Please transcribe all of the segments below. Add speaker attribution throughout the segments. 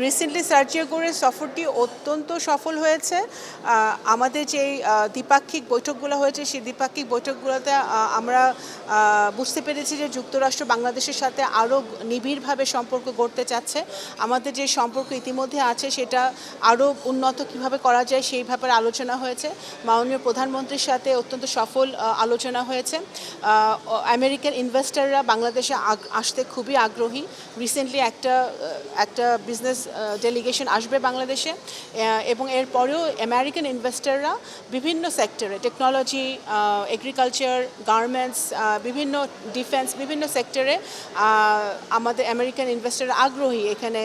Speaker 1: Recently সার্জিয়াগোরে সফরটি অত্যন্ত সফল হয়েছে। আমাদের যেই দ্বিপাক্ষিক বৈঠকগুলো হয়েছে সেই দ্বিপাক্ষিক বৈঠকগুলোতে আমরা বুঝতে পেরেছি যে যুক্তরাষ্ট্র বাংলাদেশের সাথে আরও নিবিড়ভাবে সম্পর্ক গড়তে চাচ্ছে। আমাদের যে সম্পর্ক ইতিমধ্যে আছে সেটা আরও উন্নত কিভাবে করা যায় সেই ব্যাপারে আলোচনা হয়েছে। মাননীয় প্রধানমন্ত্রীর সাথে অত্যন্ত সফল আলোচনা হয়েছে। আমেরিকান ইনভেস্টররা বাংলাদেশে আসতে খুবই আগ্রহী। রিসেন্টলি একটা বিজনেস ডেলিগেশন আসবে বাংলাদেশে, এবং এরপরেও আমেরিকান ইনভেস্টররা বিভিন্ন সেক্টরে, টেকনোলজি, এগ্রিকালচার, গার্মেন্টস, বিভিন্ন ডিফেন্স, বিভিন্ন সেক্টরে আমাদের আমেরিকান ইনভেস্টররা আগ্রহী এখানে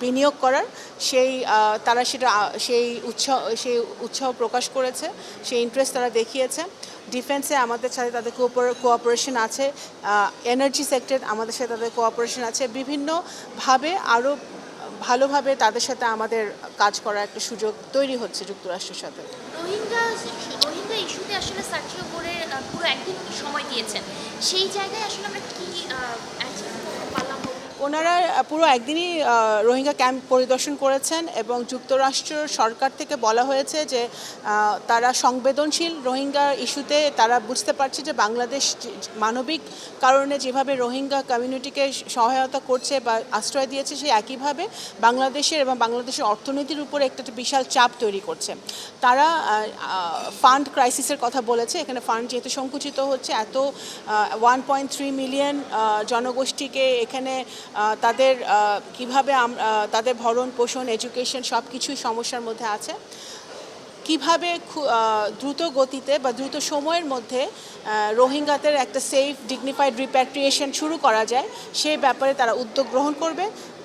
Speaker 1: বিনিয়োগ করার। তারা সেই উৎসাহ প্রকাশ করেছে, সেই ইন্টারেস্ট তারা দেখিয়েছে। ডিফেন্সে আমাদের সাথে তাদের কোঅপারেশন আছে, এনার্জি সেক্টর আমাদের সাথে তাদের কোঅপারেশন আছে। বিভিন্নভাবে আরও ভালোভাবে তাদের সাথে আমাদের কাজ করার একটা সুযোগ তৈরি হচ্ছে যুক্তরাষ্ট্রের সাথে।
Speaker 2: রোহিঙ্গা ইস্যুতে আসলে সার্জিও করে পুরো একদিন সময় দিয়েছেন, সেই জায়গায় আসলে আমরা কি পারলাম?
Speaker 1: ওনারা পুরো একদিনই রোহিঙ্গা ক্যাম্প পরিদর্শন করেছেন এবং যুক্তরাষ্ট্র সরকার থেকে বলা হয়েছে যে তারা সংবেদনশীল রোহিঙ্গা ইস্যুতে। তারা বুঝতে পারছে যে বাংলাদেশ মানবিক কারণে যেভাবে রোহিঙ্গা কমিউনিটিকে সহায়তা করছে বা আশ্রয় দিয়েছে, সেই একইভাবে বাংলাদেশের এবং বাংলাদেশের অর্থনীতির উপর একটা বিশাল চাপ তৈরি করছে। তারা ফান্ড ক্রাইসিসের কথা বলেছে। এখানে ফান্ড যেহেতু সংকুচিত হচ্ছে, এত 1.3 মিলিয়ন জনগোষ্ঠীকে এখানে তাদের কিভাবে তাদের ভরণ পোষণ, এডুকেশন সব কিছুই সমস্যার মধ্যে আছে। কিভাবে দ্রুত গতিতে বা দ্রুত সময়ের মধ্যে রোহিঙ্গাদের একটা সেফ ডিগনিফাইড রিপ্যাট্রিয়েশন শুরু করা যায় সেই ব্যাপারে তারা উদ্যোগ গ্রহণ করবে,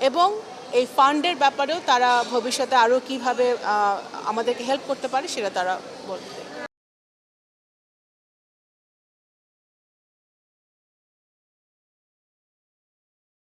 Speaker 1: এবং এই ফান্ডের ব্যাপারেও তারা ভবিষ্যতে আরও কীভাবে আমাদেরকে হেল্প করতে পারে সেটা তারা বলবে।